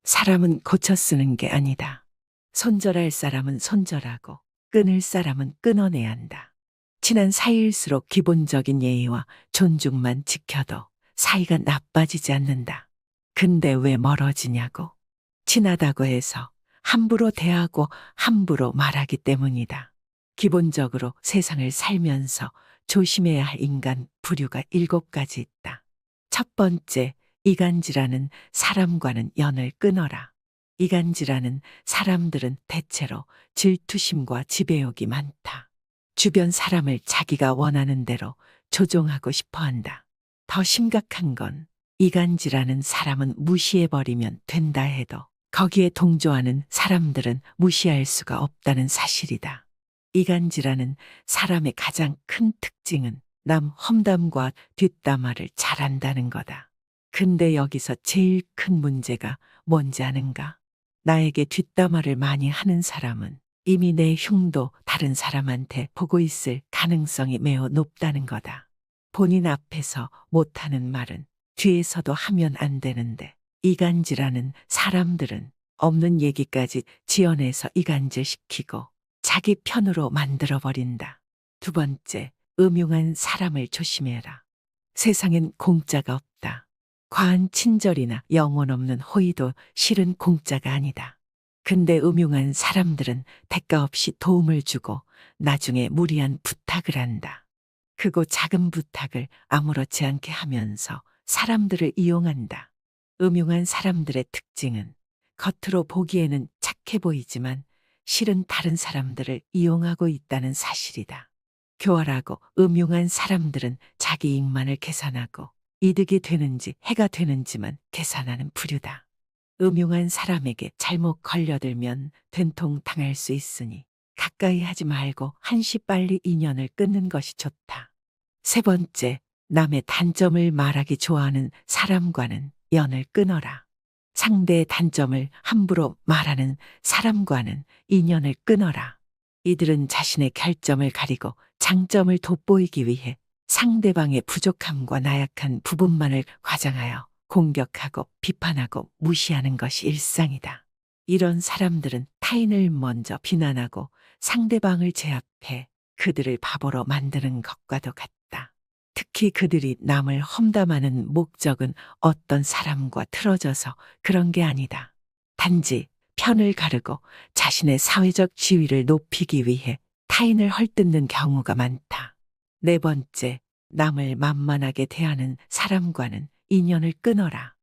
사람은 고쳐 쓰는 게 아니다. 손절할 사람은 손절하고 끊을 사람은 끊어내야 한다. 친한 사이일수록 기본적인 예의와 존중만 지켜도 사이가 나빠지지 않는다. 근데 왜 멀어지냐고? 친하다고 해서 함부로 대하고 함부로 말하기 때문이다. 기본적으로 세상을 살면서 조심해야 할 인간 부류가 7가지 있다. 첫 번째, 이간질하는 사람과는 연을 끊어라. 이간질하는 사람들은 대체로 질투심과 지배욕이 많다. 주변 사람을 자기가 원하는 대로 조종하고 싶어 한다. 더 심각한 건 이간질하는 사람은 무시해버리면 된다 해도 거기에 동조하는 사람들은 무시할 수가 없다는 사실이다. 이간질하는 사람의 가장 큰 특징은 남 험담과 뒷담화를 잘한다는 거다. 근데 여기서 제일 큰 문제가 뭔지 아는가? 나에게 뒷담화를 많이 하는 사람은 이미 내 흉도 다른 사람한테 보고 있을 가능성이 매우 높다는 거다. 본인 앞에서 못하는 말은 뒤에서도 하면 안 되는데 이간질하는 사람들은 없는 얘기까지 지어내서 이간질시키고 자기 편으로 만들어버린다. 두 번째, 음흉한 사람을 조심해라. 세상엔 공짜가 없다. 과한 친절이나 영혼 없는 호의도 실은 공짜가 아니다. 근데 음흉한 사람들은 대가 없이 도움을 주고 나중에 무리한 부탁을 한다. 크고 작은 부탁을 아무렇지 않게 하면서 사람들을 이용한다. 음흉한 사람들의 특징은 겉으로 보기에는 착해 보이지만 실은 다른 사람들을 이용하고 있다는 사실이다. 교활하고 음흉한 사람들은 자기 이익만을 계산하고 이득이 되는지 해가 되는지만 계산하는 부류다. 음흉한 사람에게 잘못 걸려들면 된통 당할 수 있으니 가까이 하지 말고 한시 빨리 인연을 끊는 것이 좋다. 세 번째, 남의 단점을 말하기 좋아하는 사람과는 연을 끊어라. 상대의 단점을 함부로 말하는 사람과는 인연을 끊어라. 이들은 자신의 결점을 가리고 장점을 돋보이기 위해 상대방의 부족함과 나약한 부분만을 과장하여 공격하고 비판하고 무시하는 것이 일상이다. 이런 사람들은 타인을 먼저 비난하고 상대방을 제압해 그들을 바보로 만드는 것과도 같다. 특히 그들이 남을 험담하는 목적은 어떤 사람과 틀어져서 그런 게 아니다. 단지 편을 가르고 자신의 사회적 지위를 높이기 위해 타인을 헐뜯는 경우가 많다. 네 번째, 남을 만만하게 대하는 사람과는 인연을 끊어라.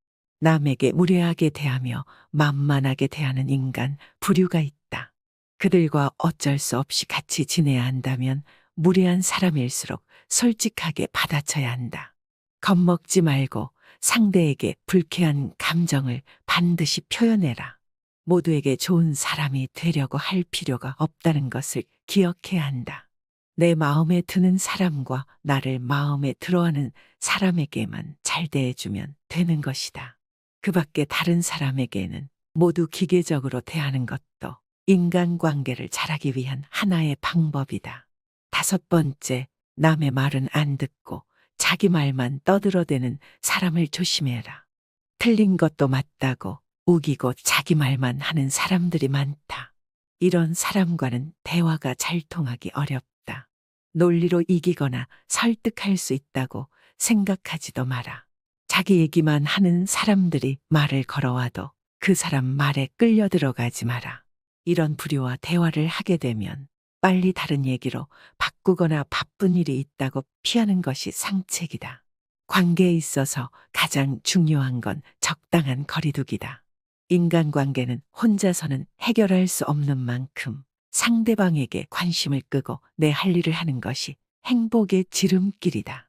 남에게 무례하게 대하며 만만하게 대하는 인간 부류가 있다. 그들과 어쩔 수 없이 같이 지내야 한다면 무례한 사람일수록 솔직하게 받아쳐야 한다. 겁먹지 말고 상대에게 불쾌한 감정을 반드시 표현해라. 모두에게 좋은 사람이 되려고 할 필요가 없다는 것을 기억해야 한다. 내 마음에 드는 사람과 나를 마음에 들어하는 사람에게만 잘 대해주면 되는 것이다. 그 밖에 다른 사람에게는 모두 기계적으로 대하는 것도 인간관계를 잘하기 위한 하나의 방법이다. 다섯 번째, 남의 말은 안 듣고 자기 말만 떠들어대는 사람을 조심해라. 틀린 것도 맞다고 우기고 자기 말만 하는 사람들이 많다. 이런 사람과는 대화가 잘 통하기 어렵다. 논리로 이기거나 설득할 수 있다고 생각하지도 마라. 자기 얘기만 하는 사람들이 말을 걸어와도 그 사람 말에 끌려 들어가지 마라. 이런 부류와 대화를 하게 되면 빨리 다른 얘기로 바꾸거나 바쁜 일이 있다고 피하는 것이 상책이다. 관계에 있어서 가장 중요한 건 적당한 거리두기다. 인간관계는 혼자서는 해결할 수 없는 만큼 상대방에게 관심을 끄고 내 할 일을 하는 것이 행복의 지름길이다.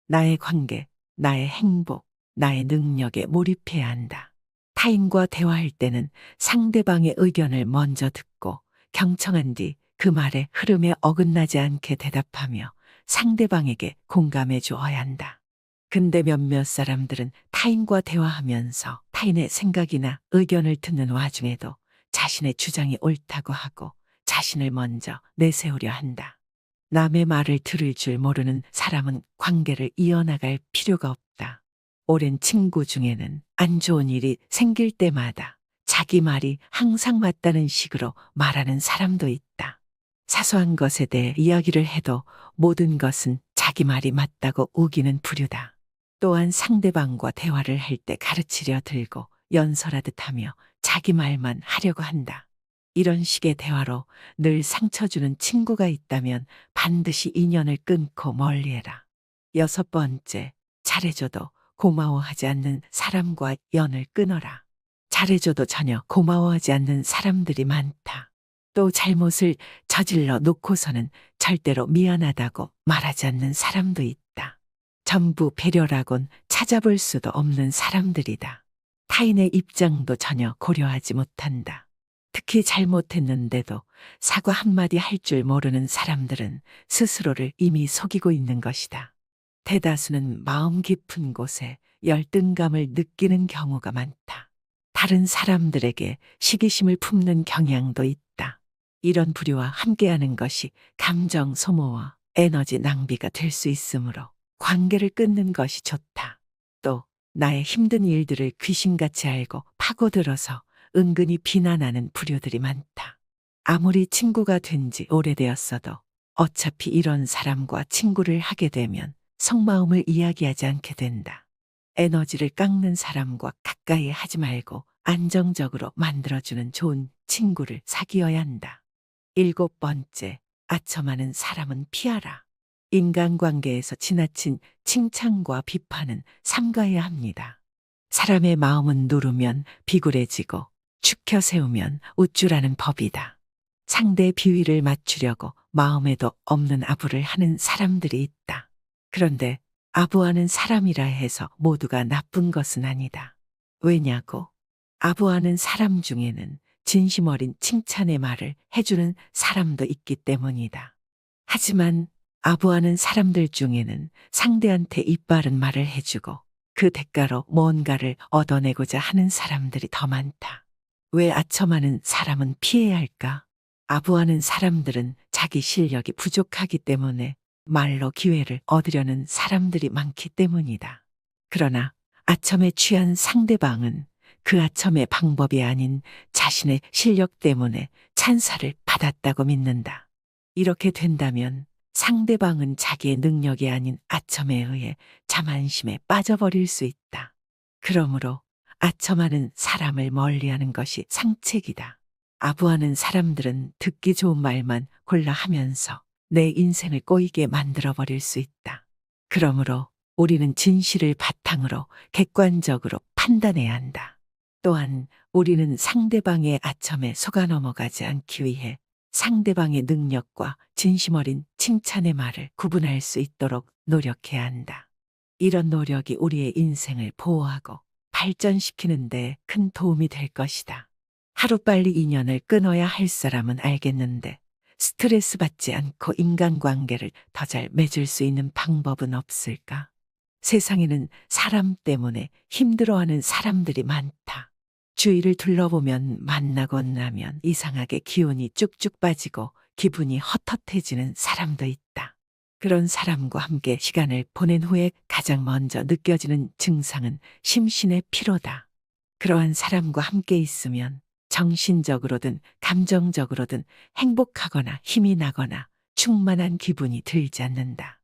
나의 관계, 나의 행복, 나의 능력에 몰입해야 한다. 타인과 대화할 때는 상대방의 의견을 먼저 듣고 경청한 뒤 그 말의 흐름에 어긋나지 않게 대답하며 상대방에게 공감해 주어야 한다. 근데 몇몇 사람들은 타인과 대화하면서 타인의 생각이나 의견을 듣는 와중에도 자신의 주장이 옳다고 하고 자신을 먼저 내세우려 한다. 남의 말을 들을 줄 모르는 사람은 관계를 이어나갈 필요가 없다. 오랜 친구 중에는 안 좋은 일이 생길 때마다 자기 말이 항상 맞다는 식으로 말하는 사람도 있다. 사소한 것에 대해 이야기를 해도 모든 것은 자기 말이 맞다고 우기는 부류다. 또한 상대방과 대화를 할 때 가르치려 들고 연설하듯 하며 자기 말만 하려고 한다. 이런 식의 대화로 늘 상처 주는 친구가 있다면 반드시 인연을 끊고 멀리해라. 6번째, 잘해줘도 고마워하지 않는 사람과 연을 끊어라. 잘해줘도 전혀 고마워하지 않는 사람들이 많다. 또 잘못을 저질러 놓고서는 절대로 미안하다고 말하지 않는 사람도 있다. 전부 배려라곤 찾아볼 수도 없는 사람들이다. 타인의 입장도 전혀 고려하지 못한다. 특히 잘못했는데도 사과 한마디 할 줄 모르는 사람들은 스스로를 이미 속이고 있는 것이다. 대다수는 마음 깊은 곳에 열등감을 느끼는 경우가 많다. 다른 사람들에게 시기심을 품는 경향도 있다. 이런 부류와 함께하는 것이 감정 소모와 에너지 낭비가 될 수 있으므로 관계를 끊는 것이 좋다. 또 나의 힘든 일들을 귀신같이 알고 파고들어서 은근히 비난하는 부류들이 많다. 아무리 친구가 된 지 오래되었어도 어차피 이런 사람과 친구를 하게 되면 속마음을 이야기하지 않게 된다. 에너지를 깎는 사람과 가까이 하지 말고 안정적으로 만들어주는 좋은 친구를 사귀어야 한다. 7번째, 아첨하는 사람은 피하라. 인간관계에서 지나친 칭찬과 비판은 삼가해야 합니다. 사람의 마음은 누르면 비굴해지고 축혀 세우면 우쭐하는 법이다. 상대의 비위를 맞추려고 마음에도 없는 아부를 하는 사람들이 있다. 그런데 아부하는 사람이라 해서 모두가 나쁜 것은 아니다. 왜냐고? 아부하는 사람 중에는 진심 어린 칭찬의 말을 해주는 사람도 있기 때문이다. 하지만 아부하는 사람들 중에는 상대한테 입바른 말을 해주고 그 대가로 뭔가를 얻어내고자 하는 사람들이 더 많다. 왜 아첨하는 사람은 피해야 할까? 아부하는 사람들은 자기 실력이 부족하기 때문에 말로 기회를 얻으려는 사람들이 많기 때문이다. 그러나 아첨에 취한 상대방은 그 아첨의 방법이 아닌 자신의 실력 때문에 찬사를 받았다고 믿는다. 이렇게 된다면 상대방은 자기의 능력이 아닌 아첨에 의해 자만심에 빠져버릴 수 있다. 그러므로 아첨하는 사람을 멀리하는 것이 상책이다. 아부하는 사람들은 듣기 좋은 말만 골라 하면서 내 인생을 꼬이게 만들어버릴 수 있다. 그러므로 우리는 진실을 바탕으로 객관적으로 판단해야 한다. 또한 우리는 상대방의 아첨에 속아 넘어가지 않기 위해 상대방의 능력과 진심 어린 칭찬의 말을 구분할 수 있도록 노력해야 한다. 이런 노력이 우리의 인생을 보호하고 발전시키는 데 큰 도움이 될 것이다. 하루빨리 인연을 끊어야 할 사람은 알겠는데 스트레스 받지 않고 인간관계를 더 잘 맺을 수 있는 방법은 없을까? 세상에는 사람 때문에 힘들어하는 사람들이 많다. 주위를 둘러보면 만나고 나면 이상하게 기운이 쭉쭉 빠지고 기분이 헛헛해지는 사람도 있다. 그런 사람과 함께 시간을 보낸 후에 가장 먼저 느껴지는 증상은 심신의 피로다. 그러한 사람과 함께 있으면 정신적으로든 감정적으로든 행복하거나 힘이 나거나 충만한 기분이 들지 않는다.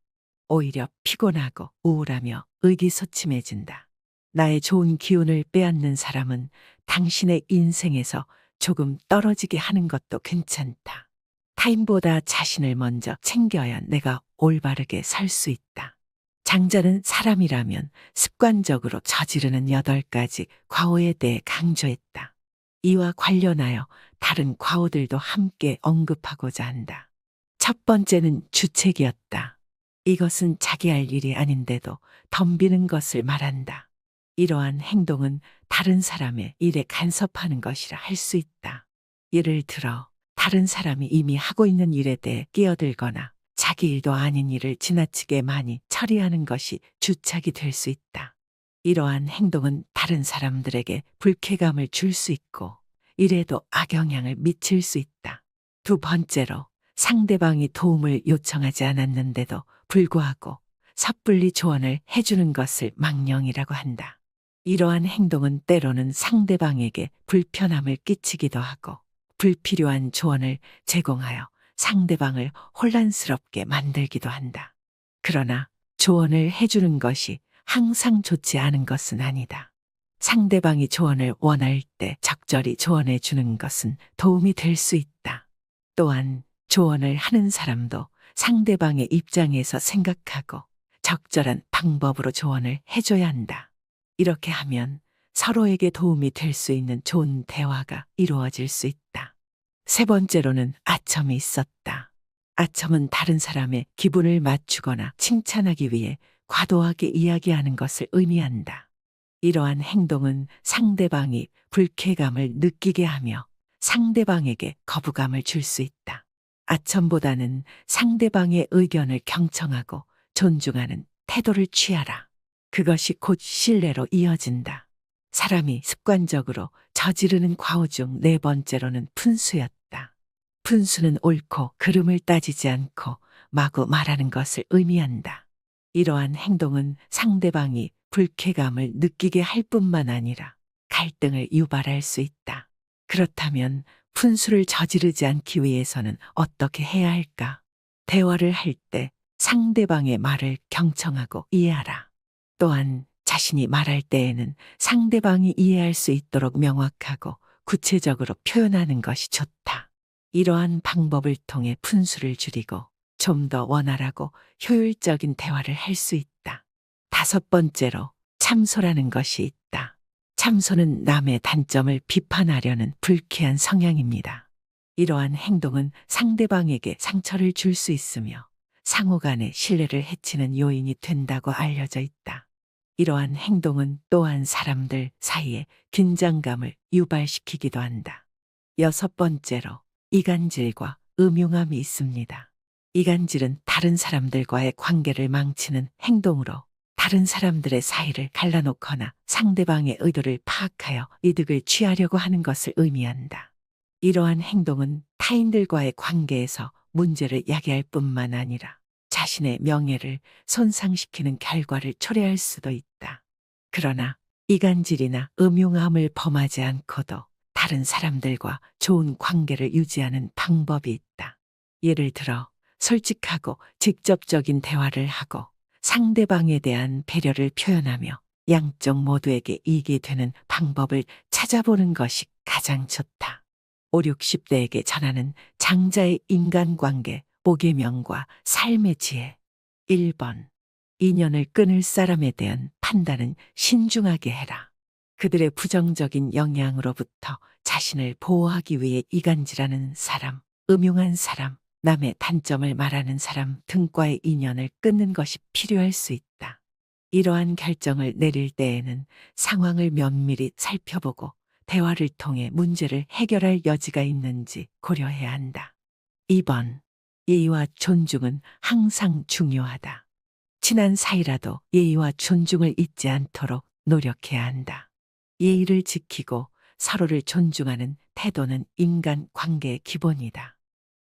오히려 피곤하고 우울하며 의기소침해진다. 나의 좋은 기운을 빼앗는 사람은 당신의 인생에서 조금 떨어지게 하는 것도 괜찮다. 타인보다 자신을 먼저 챙겨야 내가 올바르게 살 수 있다. 장자는 사람이라면 습관적으로 저지르는 8가지 과오에 대해 강조했다. 이와 관련하여 다른 과오들도 함께 언급하고자 한다. 첫 번째는 주책이었다. 이것은 자기 할 일이 아닌데도 덤비는 것을 말한다. 이러한 행동은 다른 사람의 일에 간섭하는 것이라 할 수 있다. 예를 들어 다른 사람이 이미 하고 있는 일에 대해 끼어들거나 자기 일도 아닌 일을 지나치게 많이 처리하는 것이 주착이 될 수 있다. 이러한 행동은 다른 사람들에게 불쾌감을 줄 수 있고 일에도 악영향을 미칠 수 있다. 두 번째로 상대방이 도움을 요청하지 않았는데도 불구하고 섣불리 조언을 해주는 것을 망령이라고 한다. 이러한 행동은 때로는 상대방에게 불편함을 끼치기도 하고 불필요한 조언을 제공하여 상대방을 혼란스럽게 만들기도 한다. 그러나 조언을 해주는 것이 항상 좋지 않은 것은 아니다. 상대방이 조언을 원할 때 적절히 조언해 주는 것은 도움이 될 수 있다. 또한 조언을 하는 사람도 상대방의 입장에서 생각하고 적절한 방법으로 조언을 해줘야 한다. 이렇게 하면 서로에게 도움이 될 수 있는 좋은 대화가 이루어질 수 있다. 세 번째로는 아첨이 있었다. 아첨은 다른 사람의 기분을 맞추거나 칭찬하기 위해 과도하게 이야기하는 것을 의미한다. 이러한 행동은 상대방이 불쾌감을 느끼게 하며 상대방에게 거부감을 줄 수 있다. 아첨보다는 상대방의 의견을 경청하고 존중하는 태도를 취하라. 그것이 곧 신뢰로 이어진다. 사람이 습관적으로 저지르는 과오 중 네 번째로는 분수였다. 분수는 옳고 그름을 따지지 않고 마구 말하는 것을 의미한다. 이러한 행동은 상대방이 불쾌감을 느끼게 할 뿐만 아니라 갈등을 유발할 수 있다. 그렇다면 분수를 저지르지 않기 위해서는 어떻게 해야 할까? 대화를 할 때 상대방의 말을 경청하고 이해하라. 또한 자신이 말할 때에는 상대방이 이해할 수 있도록 명확하고 구체적으로 표현하는 것이 좋다. 이러한 방법을 통해 분수를 줄이고 좀 더 원활하고 효율적인 대화를 할 수 있다. 다섯 번째로 참소라는 것이 있다. 참소는 남의 단점을 비판하려는 불쾌한 성향입니다. 이러한 행동은 상대방에게 상처를 줄 수 있으며 상호 간의 신뢰를 해치는 요인이 된다고 알려져 있다. 이러한 행동은 또한 사람들 사이에 긴장감을 유발시키기도 한다. 여섯 번째로 이간질과 음흉함이 있습니다. 이간질은 다른 사람들과의 관계를 망치는 행동으로 다른 사람들의 사이를 갈라놓거나 상대방의 의도를 파악하여 이득을 취하려고 하는 것을 의미한다. 이러한 행동은 타인들과의 관계에서 문제를 야기할 뿐만 아니라 자신의 명예를 손상시키는 결과를 초래할 수도 있다. 그러나 이간질이나 음흉함을 범하지 않고도 다른 사람들과 좋은 관계를 유지하는 방법이 있다. 예를 들어 솔직하고 직접적인 대화를 하고 상대방에 대한 배려를 표현하며 양쪽 모두에게 이익이 되는 방법을 찾아보는 것이 가장 좋다. 5, 60대에게 전하는 장자의 인간관계 5계명과 삶의 지혜. 1번. 인연을 끊을 사람에 대한 판단은 신중하게 해라. 그들의 부정적인 영향으로부터 자신을 보호하기 위해 이간질하는 사람, 음흉한 사람, 남의 단점을 말하는 사람 등과의 인연을 끊는 것이 필요할 수 있다. 이러한 결정을 내릴 때에는 상황을 면밀히 살펴보고 대화를 통해 문제를 해결할 여지가 있는지 고려해야 한다. 2번. 예의와 존중은 항상 중요하다. 친한 사이라도 예의와 존중을 잊지 않도록 노력해야 한다. 예의를 지키고 서로를 존중하는 태도는 인간 관계의 기본이다.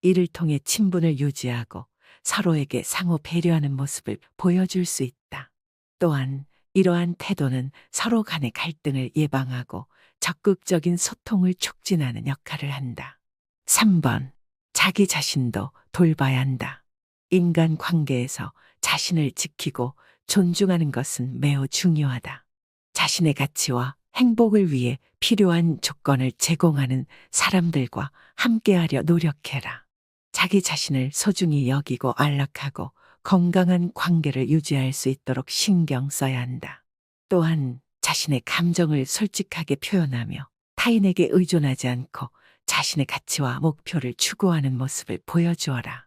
이를 통해 친분을 유지하고 서로에게 상호 배려하는 모습을 보여줄 수 있다. 또한 이러한 태도는 서로 간의 갈등을 예방하고 적극적인 소통을 촉진하는 역할을 한다. 3번. 자기 자신도 돌봐야 한다. 인간 관계에서 자신을 지키고 존중하는 것은 매우 중요하다. 자신의 가치와 행복을 위해 필요한 조건을 제공하는 사람들과 함께하려 노력해라. 자기 자신을 소중히 여기고 안락하고 건강한 관계를 유지할 수 있도록 신경 써야 한다. 또한 자신의 감정을 솔직하게 표현하며 타인에게 의존하지 않고 자신의 가치와 목표를 추구하는 모습을 보여주어라.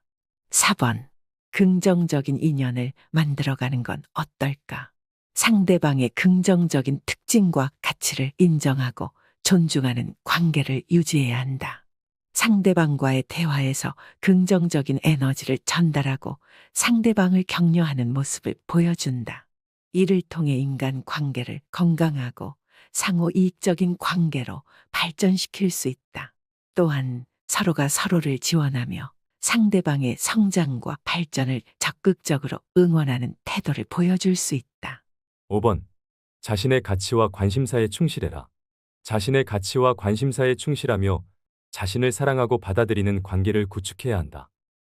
4번. 긍정적인 인연을 만들어가는 건 어떨까? 상대방의 긍정적인 특징과 가치를 인정하고 존중하는 관계를 유지해야 한다. 상대방과의 대화에서 긍정적인 에너지를 전달하고 상대방을 격려하는 모습을 보여준다. 이를 통해 인간 관계를 건강하고 상호 이익적인 관계로 발전시킬 수 있다. 또한 서로가 서로를 지원하며 상대방의 성장과 발전을 적극적으로 응원하는 태도를 보여줄 수 있다. 5번. 자신의 가치와 관심사에 충실해라. 자신의 가치와 관심사에 충실하며 자신을 사랑하고 받아들이는 관계를 구축해야 한다.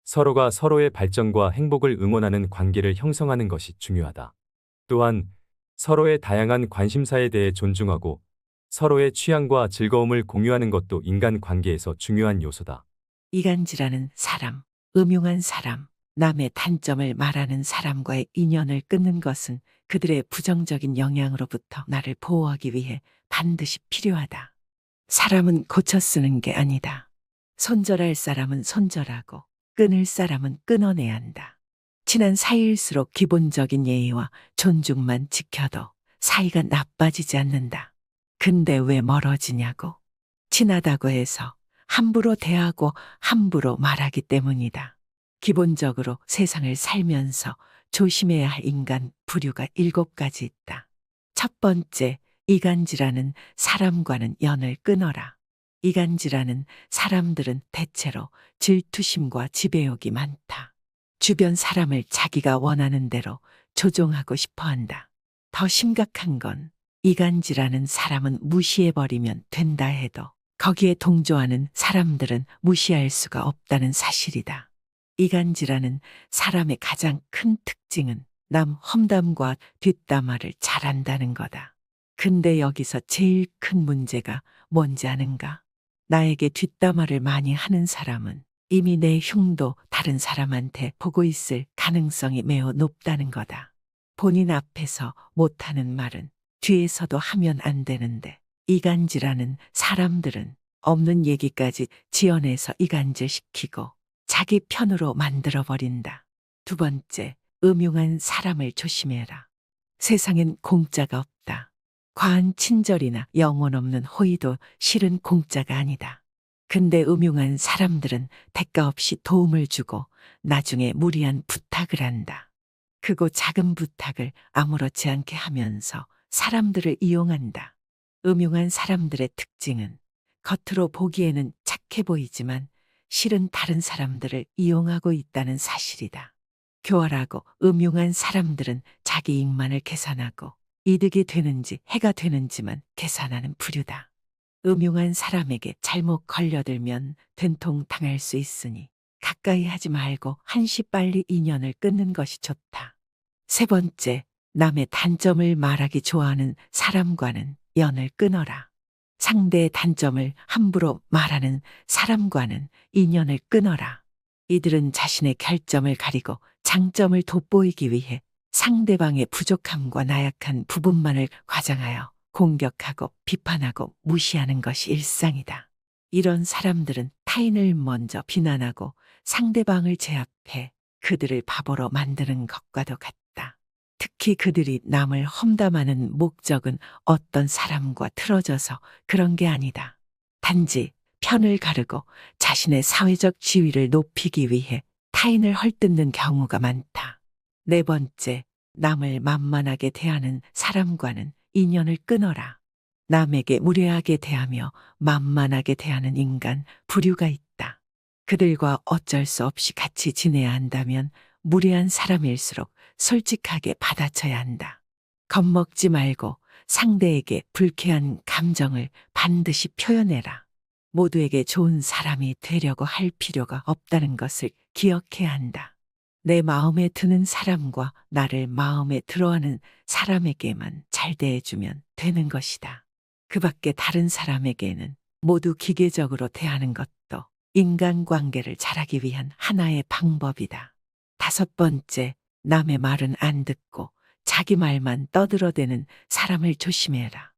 서로가 서로의 발전과 행복을 응원하는 관계를 형성하는 것이 중요하다. 또한 서로의 다양한 관심사에 대해 존중하고 서로의 취향과 즐거움을 공유하는 것도 인간 관계에서 중요한 요소다. 이간질하는 사람, 음흉한 사람, 남의 단점을 말하는 사람과의 인연을 끊는 것은 그들의 부정적인 영향으로부터 나를 보호하기 위해 반드시 필요하다. 사람은 고쳐 쓰는 게 아니다. 손절할 사람은 손절하고 끊을 사람은 끊어내야 한다. 친한 사이일수록 기본적인 예의와 존중만 지켜도 사이가 나빠지지 않는다. 근데 왜 멀어지냐고? 친하다고 해서 함부로 대하고 함부로 말하기 때문이다. 기본적으로 세상을 살면서 조심해야 할 인간 부류가 7가지 있다. 첫 번째, 이간질하는 사람과는 연을 끊어라. 이간질하는 사람들은 대체로 질투심과 지배욕이 많다. 주변 사람을 자기가 원하는 대로 조종하고 싶어 한다. 더 심각한 건 이간질하는 사람은 무시해버리면 된다 해도 거기에 동조하는 사람들은 무시할 수가 없다는 사실이다. 이간질하는 사람의 가장 큰 특징은 남 험담과 뒷담화를 잘한다는 거다. 근데 여기서 제일 큰 문제가 뭔지 아는가? 나에게 뒷담화를 많이 하는 사람은 이미 내 흉도 다른 사람한테 보고 있을 가능성이 매우 높다는 거다. 본인 앞에서 못하는 말은 뒤에서도 하면 안 되는데 이간질하는 사람들은 없는 얘기까지 지어내서 이간질시키고 자기 편으로 만들어버린다. 두 번째, 음흉한 사람을 조심해라. 세상엔 공짜가 없다. 과한 친절이나 영혼 없는 호의도 실은 공짜가 아니다. 근데 음흉한 사람들은 대가 없이 도움을 주고 나중에 무리한 부탁을 한다. 크고 작은 부탁을 아무렇지 않게 하면서 사람들을 이용한다. 음흉한 사람들의 특징은 겉으로 보기에는 착해 보이지만 실은 다른 사람들을 이용하고 있다는 사실이다. 교활하고 음흉한 사람들은 자기 이익만을 계산하고 이득이 되는지 해가 되는지만 계산하는 부류다. 음흉한 사람에게 잘못 걸려들면 된통 당할 수 있으니 가까이 하지 말고 한시 빨리 인연을 끊는 것이 좋다. 세 번째, 남의 단점을 말하기 좋아하는 사람과는 연을 끊어라. 상대의 단점을 함부로 말하는 사람과는 인연을 끊어라. 이들은 자신의 결점을 가리고 장점을 돋보이기 위해 상대방의 부족함과 나약한 부분만을 과장하여 공격하고 비판하고 무시하는 것이 일상이다. 이런 사람들은 타인을 먼저 비난하고 상대방을 제압해 그들을 바보로 만드는 것과도 같다. 특히 그들이 남을 험담하는 목적은 어떤 사람과 틀어져서 그런 게 아니다. 단지 편을 가르고 자신의 사회적 지위를 높이기 위해 타인을 헐뜯는 경우가 많다. 네 번째, 남을 만만하게 대하는 사람과는 인연을 끊어라. 남에게 무례하게 대하며 만만하게 대하는 인간 부류가 있다. 그들과 어쩔 수 없이 같이 지내야 한다면 무례한 사람일수록 솔직하게 받아쳐야 한다. 겁먹지 말고 상대에게 불쾌한 감정을 반드시 표현해라. 모두에게 좋은 사람이 되려고 할 필요가 없다는 것을 기억해야 한다. 내 마음에 드는 사람과 나를 마음에 들어하는 사람에게만 잘 대해주면 되는 것이다. 그 밖에 다른 사람에게는 모두 기계적으로 대하는 것도 인간관계를 잘하기 위한 하나의 방법이다. 다섯 번째, 남의 말은 안 듣고 자기 말만 떠들어대는 사람을 조심해라.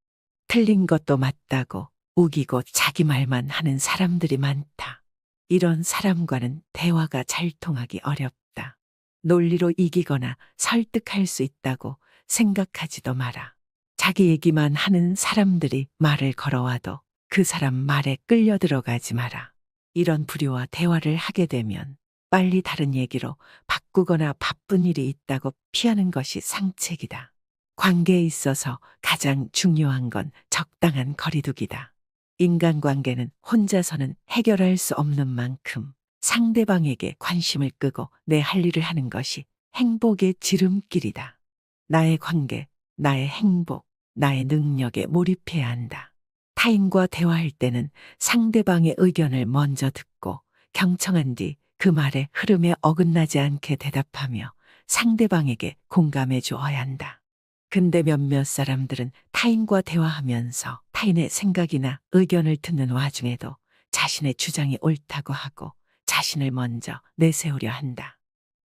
틀린 것도 맞다고 우기고 자기 말만 하는 사람들이 많다. 이런 사람과는 대화가 잘 통하기 어렵다. 논리로 이기거나 설득할 수 있다고 생각하지도 마라. 자기 얘기만 하는 사람들이 말을 걸어와도 그 사람 말에 끌려 들어가지 마라. 이런 부류와 대화를 하게 되면 빨리 다른 얘기로 바꾸거나 바쁜 일이 있다고 피하는 것이 상책이다. 관계에 있어서 가장 중요한 건 적당한 거리두기다. 인간관계는 혼자서는 해결할 수 없는 만큼 상대방에게 관심을 끄고 내 할 일을 하는 것이 행복의 지름길이다. 나의 관계, 나의 행복, 나의 능력에 몰입해야 한다. 타인과 대화할 때는 상대방의 의견을 먼저 듣고 경청한 뒤 그 말의 흐름에 어긋나지 않게 대답하며 상대방에게 공감해 주어야 한다. 근데 몇몇 사람들은 타인과 대화하면서 타인의 생각이나 의견을 듣는 와중에도 자신의 주장이 옳다고 하고 자신을 먼저 내세우려 한다.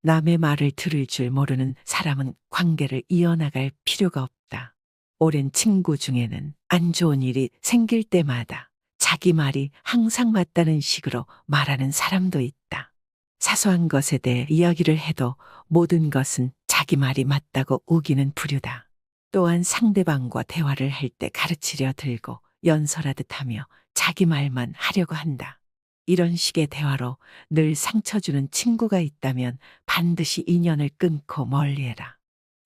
남의 말을 들을 줄 모르는 사람은 관계를 이어나갈 필요가 없다. 오랜 친구 중에는 안 좋은 일이 생길 때마다 자기 말이 항상 맞다는 식으로 말하는 사람도 있다. 사소한 것에 대해 이야기를 해도 모든 것은 자기 말이 맞다고 우기는 부류다. 또한 상대방과 대화를 할 때 가르치려 들고 연설하듯 하며 자기 말만 하려고 한다. 이런 식의 대화로 늘 상처 주는 친구가 있다면 반드시 인연을 끊고 멀리해라.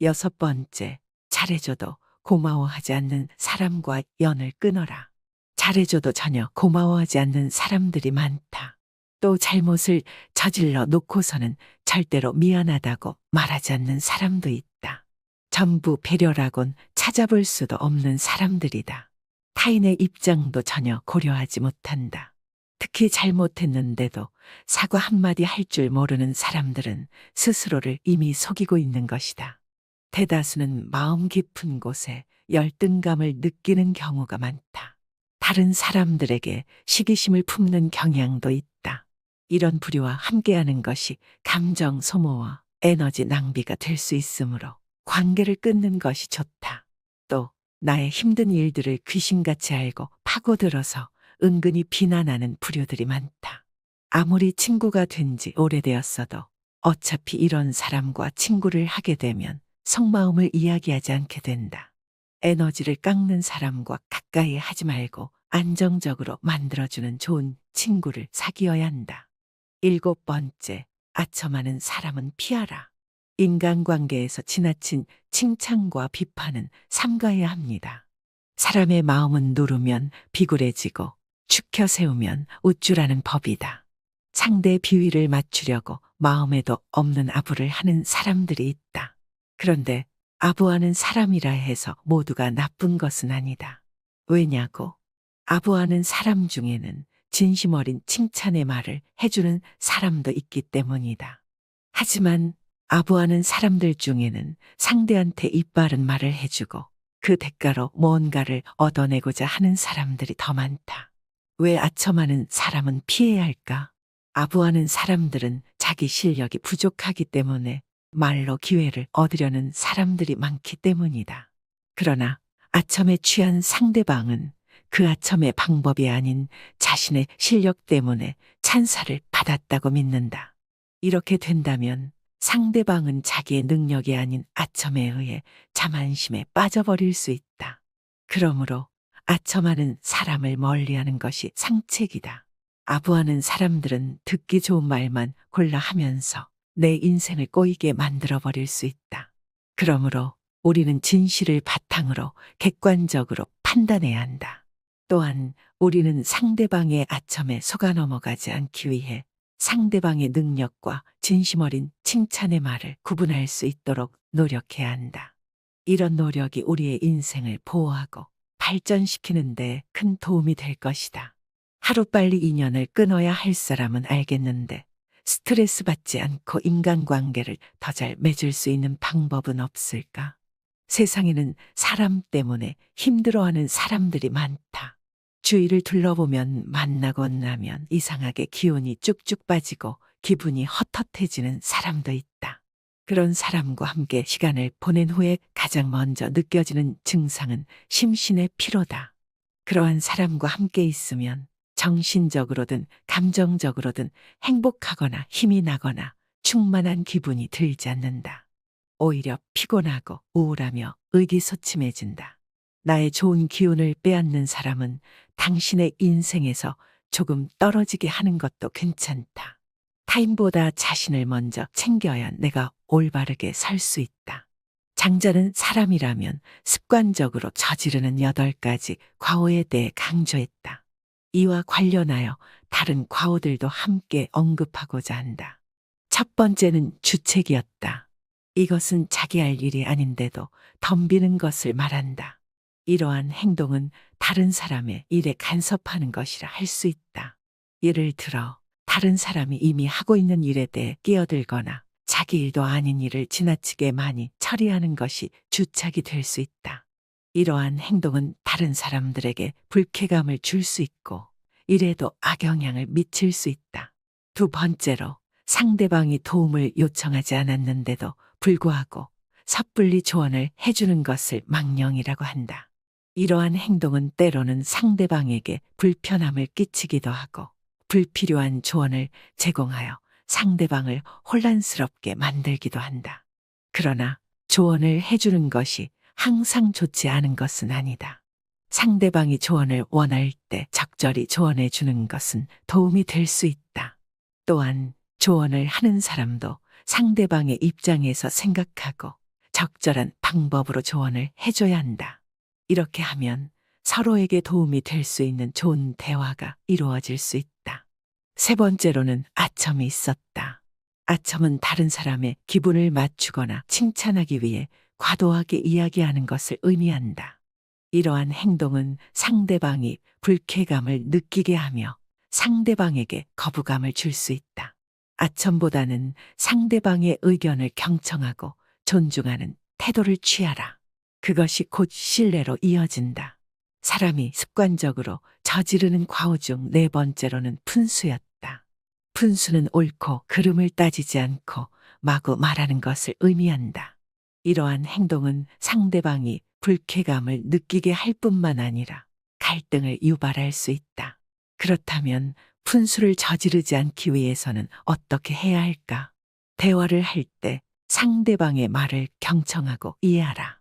6번째, 잘해줘도 고마워하지 않는 사람과 연을 끊어라. 잘해줘도 전혀 고마워하지 않는 사람들이 많다. 또 잘못을 저질러 놓고서는 절대로 미안하다고 말하지 않는 사람도 있다. 전부 배려라곤 찾아볼 수도 없는 사람들이다. 타인의 입장도 전혀 고려하지 못한다. 특히 잘못했는데도 사과 한마디 할 줄 모르는 사람들은 스스로를 이미 속이고 있는 것이다. 대다수는 마음 깊은 곳에 열등감을 느끼는 경우가 많다. 다른 사람들에게 시기심을 품는 경향도 있다. 이런 부류와 함께하는 것이 감정 소모와 에너지 낭비가 될 수 있으므로 관계를 끊는 것이 좋다. 또 나의 힘든 일들을 귀신같이 알고 파고들어서 은근히 비난하는 부류들이 많다. 아무리 친구가 된 지 오래되었어도 어차피 이런 사람과 친구를 하게 되면 속마음을 이야기하지 않게 된다. 에너지를 깎는 사람과 가까이 하지 말고 안정적으로 만들어주는 좋은 친구를 사귀어야 한다. 7번째, 아첨하는 사람은 피하라. 인간관계에서 지나친 칭찬과 비판은 삼가해야 합니다. 사람의 마음은 누르면 비굴해지고 축혀 세우면 우쭐하는 법이다. 상대의 비위를 맞추려고 마음에도 없는 아부를 하는 사람들이 있다. 그런데 아부하는 사람이라 해서 모두가 나쁜 것은 아니다. 왜냐고? 아부하는 사람 중에는 진심 어린 칭찬의 말을 해주는 사람도 있기 때문이다. 하지만 아부하는 사람들 중에는 상대한테 입바른 말을 해주고 그 대가로 뭔가를 얻어내고자 하는 사람들이 더 많다. 왜 아첨하는 사람은 피해야 할까? 아부하는 사람들은 자기 실력이 부족하기 때문에 말로 기회를 얻으려는 사람들이 많기 때문이다. 그러나 아첨에 취한 상대방은 그 아첨의 방법이 아닌 자신의 실력 때문에 찬사를 받았다고 믿는다. 이렇게 된다면 상대방은 자기의 능력이 아닌 아첨에 의해 자만심에 빠져버릴 수 있다. 그러므로 아첨하는 사람을 멀리하는 것이 상책이다. 아부하는 사람들은 듣기 좋은 말만 골라 하면서 내 인생을 꼬이게 만들어버릴 수 있다. 그러므로 우리는 진실을 바탕으로 객관적으로 판단해야 한다. 또한 우리는 상대방의 아첨에 속아 넘어가지 않기 위해 상대방의 능력과 진심 어린 칭찬의 말을 구분할 수 있도록 노력해야 한다. 이런 노력이 우리의 인생을 보호하고 발전시키는 데 큰 도움이 될 것이다. 하루빨리 인연을 끊어야 할 사람은 알겠는데 스트레스 받지 않고 인간관계를 더 잘 맺을 수 있는 방법은 없을까? 세상에는 사람 때문에 힘들어하는 사람들이 많다. 주위를 둘러보면 만나고 나면 이상하게 기운이 쭉쭉 빠지고 기분이 헛헛해지는 사람도 있다. 그런 사람과 함께 시간을 보낸 후에 가장 먼저 느껴지는 증상은 심신의 피로다. 그러한 사람과 함께 있으면 정신적으로든 감정적으로든 행복하거나 힘이 나거나 충만한 기분이 들지 않는다. 오히려 피곤하고 우울하며 의기소침해진다. 나의 좋은 기운을 빼앗는 사람은 당신의 인생에서 조금 떨어지게 하는 것도 괜찮다. 타인보다 자신을 먼저 챙겨야 내가 올바르게 살 수 있다. 장자는 사람이라면 습관적으로 저지르는 8가지 과오에 대해 강조했다. 이와 관련하여 다른 과오들도 함께 언급하고자 한다. 첫 번째는 주책이었다. 이것은 자기 할 일이 아닌데도 덤비는 것을 말한다. 이러한 행동은 다른 사람의 일에 간섭하는 것이라 할 수 있다. 예를 들어 다른 사람이 이미 하고 있는 일에 대해 끼어들거나 자기 일도 아닌 일을 지나치게 많이 처리하는 것이 주착이 될 수 있다. 이러한 행동은 다른 사람들에게 불쾌감을 줄 수 있고 일에도 악영향을 미칠 수 있다. 두 번째로 상대방이 도움을 요청하지 않았는데도 불구하고 섣불리 조언을 해주는 것을 망령이라고 한다. 이러한 행동은 때로는 상대방에게 불편함을 끼치기도 하고 불필요한 조언을 제공하여 상대방을 혼란스럽게 만들기도 한다. 그러나 조언을 해주는 것이 항상 좋지 않은 것은 아니다. 상대방이 조언을 원할 때 적절히 조언해 주는 것은 도움이 될 수 있다. 또한 조언을 하는 사람도 상대방의 입장에서 생각하고 적절한 방법으로 조언을 해줘야 한다. 이렇게 하면 서로에게 도움이 될 수 있는 좋은 대화가 이루어질 수 있다. 세 번째로는 아첨이 있었다. 아첨은 다른 사람의 기분을 맞추거나 칭찬하기 위해 과도하게 이야기하는 것을 의미한다. 이러한 행동은 상대방이 불쾌감을 느끼게 하며 상대방에게 거부감을 줄 수 있다. 아첨보다는 상대방의 의견을 경청하고 존중하는 태도를 취하라. 그것이 곧 신뢰로 이어진다. 사람이 습관적으로 저지르는 과오 중 네 번째로는 푼수였다. 푼수는 옳고 그름을 따지지 않고 마구 말하는 것을 의미한다. 이러한 행동은 상대방이 불쾌감을 느끼게 할 뿐만 아니라 갈등을 유발할 수 있다. 그렇다면 푼수를 저지르지 않기 위해서는 어떻게 해야 할까? 대화를 할 때 상대방의 말을 경청하고 이해하라.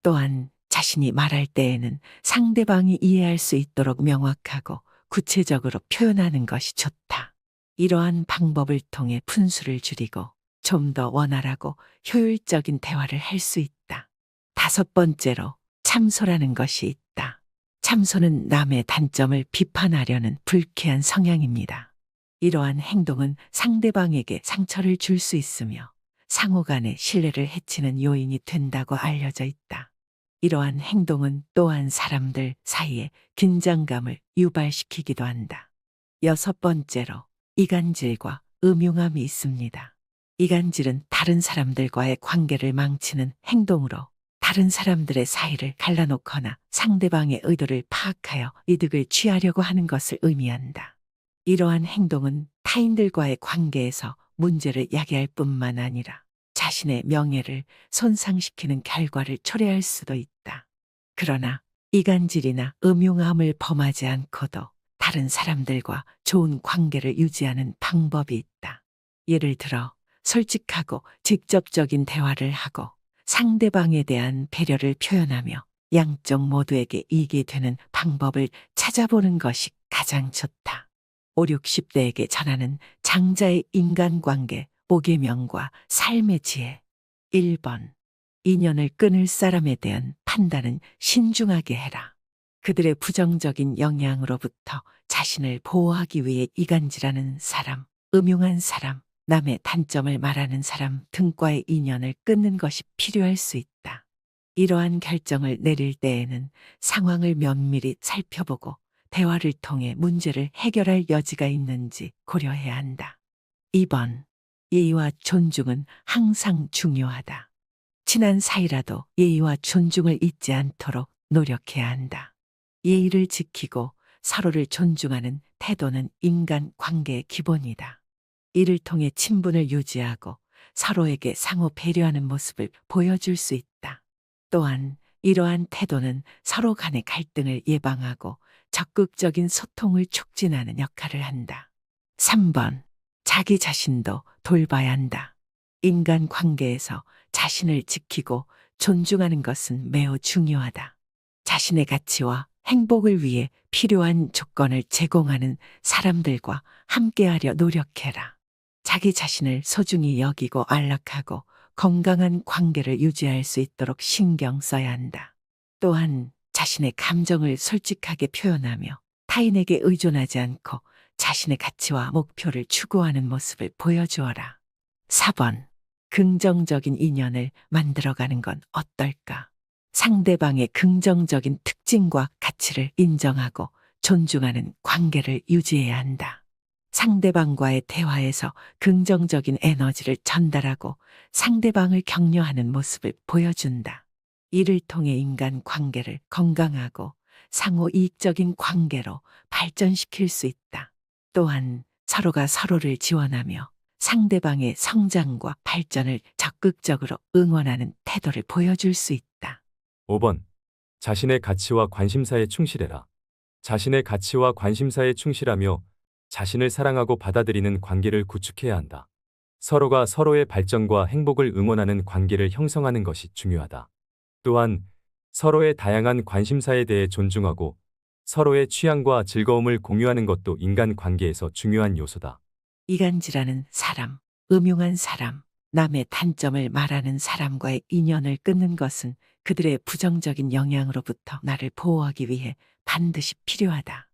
또한 자신이 말할 때에는 상대방이 이해할 수 있도록 명확하고 구체적으로 표현하는 것이 좋다. 이러한 방법을 통해 푼수를 줄이고 좀 더 원활하고 효율적인 대화를 할 수 있다. 다섯 번째로 참소라는 것이 있다. 참소는 남의 단점을 비판하려는 불쾌한 성향입니다. 이러한 행동은 상대방에게 상처를 줄 수 있으며 상호 간의 신뢰를 해치는 요인이 된다고 알려져 있다. 이러한 행동은 또한 사람들 사이에 긴장감을 유발시키기도 한다. 여섯 번째로 이간질과 음흉함이 있습니다. 이간질은 다른 사람들과의 관계를 망치는 행동으로 다른 사람들의 사이를 갈라놓거나 상대방의 의도를 파악하여 이득을 취하려고 하는 것을 의미한다. 이러한 행동은 타인들과의 관계에서 문제를 야기할 뿐만 아니라 자신의 명예를 손상시키는 결과를 초래할 수도 있다. 그러나 이간질이나 음흉함을 범하지 않고도 다른 사람들과 좋은 관계를 유지하는 방법이 있다. 예를 들어 솔직하고 직접적인 대화를 하고 상대방에 대한 배려를 표현하며 양쪽 모두에게 이익이 되는 방법을 찾아보는 것이 가장 좋다. 5, 60대에게 전하는 장자의 인간관계 5계명과 삶의 지혜. 1번. 인연을 끊을 사람에 대한 판단은 신중하게 해라. 그들의 부정적인 영향으로부터 자신을 보호하기 위해 이간질하는 사람, 음흉한 사람, 남의 단점을 말하는 사람 등과의 인연을 끊는 것이 필요할 수 있다. 이러한 결정을 내릴 때에는 상황을 면밀히 살펴보고 대화를 통해 문제를 해결할 여지가 있는지 고려해야 한다. 2번. 예의와 존중은 항상 중요하다. 친한 사이라도 예의와 존중을 잊지 않도록 노력해야 한다. 예의를 지키고 서로를 존중하는 태도는 인간 관계의 기본이다. 이를 통해 친분을 유지하고 서로에게 상호 배려하는 모습을 보여줄 수 있다. 또한 이러한 태도는 서로 간의 갈등을 예방하고 적극적인 소통을 촉진하는 역할을 한다. 3번. 자기 자신도 돌봐야 한다. 인간 관계에서 자신을 지키고 존중하는 것은 매우 중요하다. 자신의 가치와 행복을 위해 필요한 조건을 제공하는 사람들과 함께하려 노력해라. 자기 자신을 소중히 여기고 안락하고 건강한 관계를 유지할 수 있도록 신경 써야 한다. 또한 자신의 감정을 솔직하게 표현하며 타인에게 의존하지 않고 자신의 가치와 목표를 추구하는 모습을 보여주어라. 4번. 긍정적인 인연을 만들어가는 건 어떨까? 상대방의 긍정적인 특징과 가치를 인정하고 존중하는 관계를 유지해야 한다. 상대방과의 대화에서 긍정적인 에너지를 전달하고 상대방을 격려하는 모습을 보여준다. 이를 통해 인간 관계를 건강하고 상호 이익적인 관계로 발전시킬 수 있다. 또한 서로가 서로를 지원하며 상대방의 성장과 발전을 적극적으로 응원하는 태도를 보여줄 수 있다. 5번. 자신의 가치와 관심사에 충실해라. 자신의 가치와 관심사에 충실하며 자신을 사랑하고 받아들이는 관계를 구축해야 한다. 서로가 서로의 발전과 행복을 응원하는 관계를 형성하는 것이 중요하다. 또한 서로의 다양한 관심사에 대해 존중하고 서로의 취향과 즐거움을 공유하는 것도 인간 관계에서 중요한 요소다. 이간질하는 사람, 음흉한 사람, 남의 단점을 말하는 사람과의 인연을 끊는 것은 그들의 부정적인 영향으로부터 나를 보호하기 위해 반드시 필요하다.